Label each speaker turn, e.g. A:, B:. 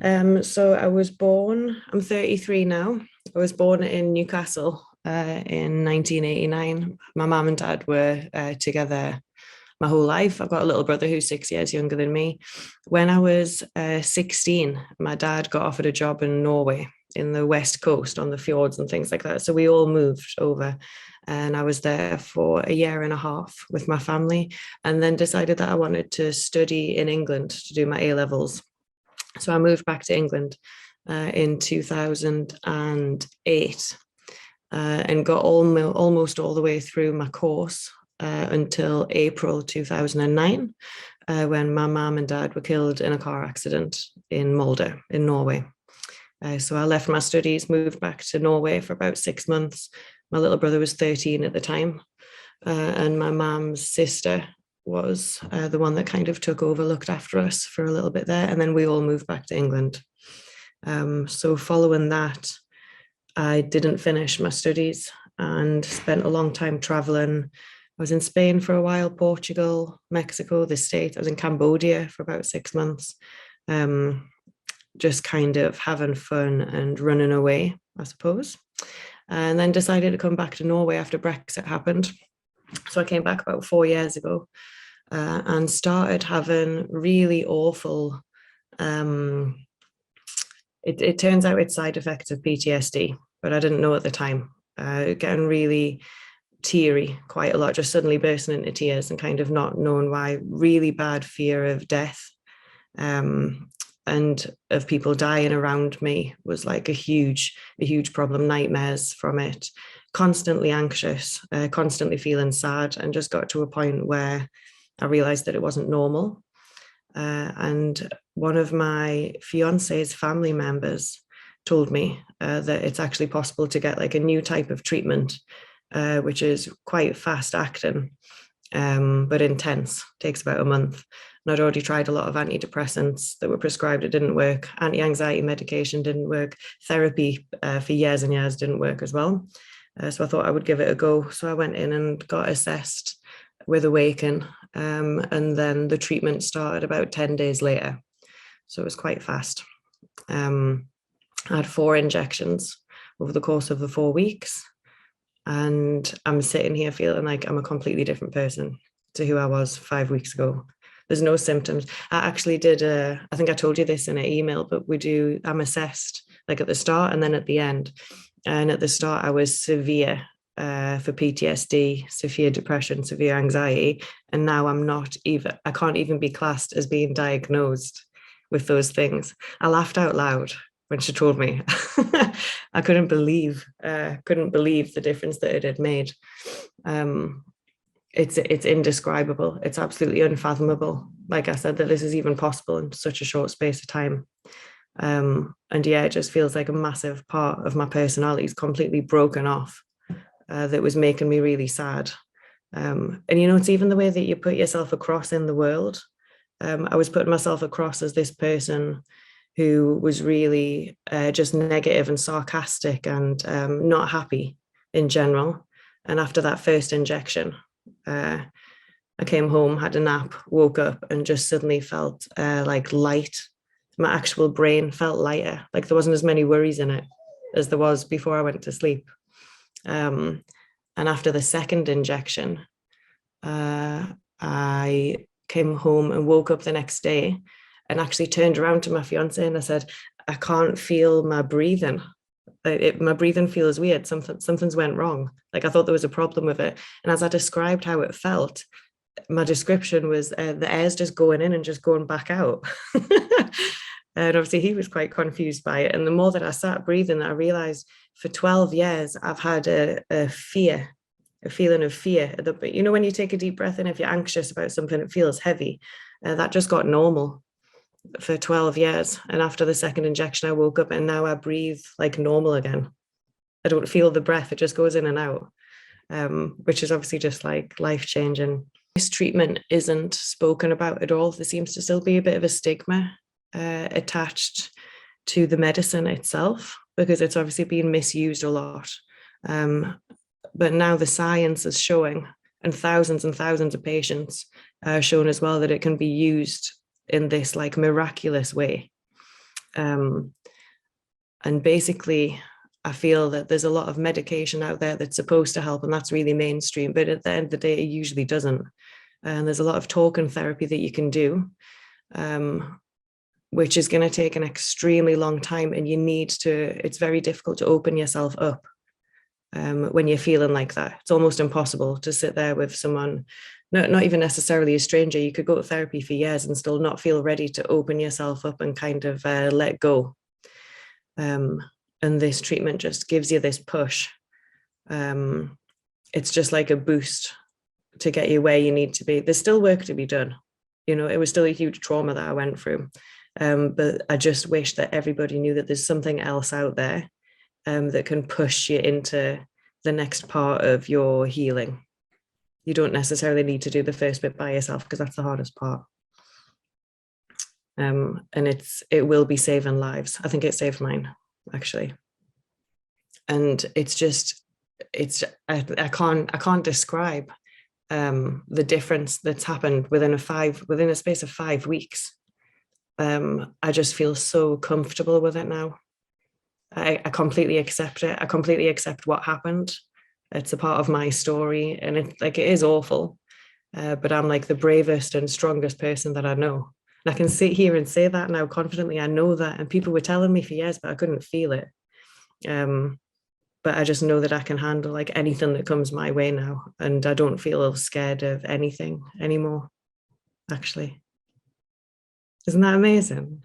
A: So I'm 33 now. I was born in Newcastle in 1989. My mum and dad were together my whole life. I've got a little brother who's 6 years younger than me. When I was 16, my dad got offered a job in Norway in the west coast on the fjords and things like that. So we all moved over and I was there for a year and a half with my family and then decided that I wanted to study in England to do my A levels. So I moved back to England in 2008 and got almost all the way through my course until April 2009, when my mum and dad were killed in a car accident in Molde in Norway. So I left my studies, moved back to Norway for about 6 months. My little brother was 13 at the time, and my mum's sister was the one that kind of took over, looked after us for a little bit there, and then we all moved back to England. So following that, I didn't finish my studies and spent a long time traveling. I was in Spain for a while, Portugal, Mexico, the States. I was in Cambodia for about 6 months, just kind of having fun and running away, I suppose. And then decided to come back to Norway after Brexit happened. So I came back about 4 years ago and started having really awful, it turns out it's side effects of PTSD, but I didn't know at the time. Getting really teary quite a lot, just suddenly bursting into tears and kind of not knowing why. Really bad fear of death and of people dying around me was like a huge problem. Nightmares from it, constantly anxious, constantly feeling sad, and just got to a point where I realized that it wasn't normal. And one of my fiance's family members told me that it's actually possible to get like a new type of treatment, which is quite fast acting, but intense, takes about a month. And I'd already tried a lot of antidepressants that were prescribed. It didn't work. Anti-anxiety medication didn't work. Therapy for years and years didn't work as well. So I thought I would give it a go. So I went in and got assessed with Awakn, and then the treatment started about 10 days later. So it was quite fast. I had 4 injections over the course of the 4 weeks. And I'm sitting here feeling like I'm a completely different person to who I was 5 weeks ago. There's no symptoms. I actually did I think I told you this in an email, but I'm assessed like at the start and then at the end. And at the start, I was severe for PTSD, severe depression, severe anxiety. And now I can't even be classed as being diagnosed with those things. I laughed out loud when she told me. I couldn't believe the difference that it had made. It's indescribable. It's absolutely unfathomable. Like I said, that this is even possible in such a short space of time. And yeah, it just feels like a massive part of my personality is completely broken off. That was making me really sad. And it's even the way that you put yourself across in the world. I was putting myself across as this person who was really just negative and sarcastic and not happy in general. And after that first injection, I came home, had a nap, woke up, and just suddenly felt like light. My actual brain felt lighter, like there wasn't as many worries in it as there was before I went to sleep. And after the second injection, I came home and woke up the next day and actually turned around to my fiance and I said, I can't feel my breathing. My breathing feels weird. Something's went wrong. Like I thought there was a problem with it. And as I described how it felt, my description was the air's just going in and just going back out. And obviously he was quite confused by it. And the more that I sat breathing, I realized for 12 years, I've had a feeling of fear. But when you take a deep breath in, if you're anxious about something, it feels heavy. That just got normal for 12 years. And after the second injection, I woke up and now I breathe like normal again. I don't feel the breath. It just goes in and out, which is obviously just like life-changing. This treatment isn't spoken about at all. There seems to still be a bit of a stigma attached to the medicine itself because it's obviously being misused a lot. But now the science is showing, and thousands of patients are shown as well, that it can be used in this like miraculous way. And basically, I feel that there's a lot of medication out there that's supposed to help, and that's really mainstream. But at the end of the day, it usually doesn't. And there's a lot of talk and therapy that you can do, which is going to take an extremely long time. And it's very difficult to open yourself up when you're feeling like that. It's almost impossible to sit there with someone, not even necessarily a stranger. You could go to therapy for years and still not feel ready to open yourself up and kind of let go. And this treatment just gives you this push. It's just like a boost to get you where you need to be. There's still work to be done. It was still a huge trauma that I went through. But I just wish that everybody knew that there's something else out there that can push you into the next part of your healing. You don't necessarily need to do the first bit by yourself, because that's the hardest part. And it will be saving lives. I think it saved mine, actually. And I can't describe the difference that's happened within a space of 5 weeks. I just feel so comfortable with it now. I completely accept it. I completely accept what happened. It's a part of my story, and it is awful. But I'm like the bravest and strongest person that I know. And I can sit here and say that now confidently. I know that, and people were telling me for years, but I couldn't feel it. But I just know that I can handle like anything that comes my way now, and I don't feel scared of anything anymore. Actually, isn't that amazing?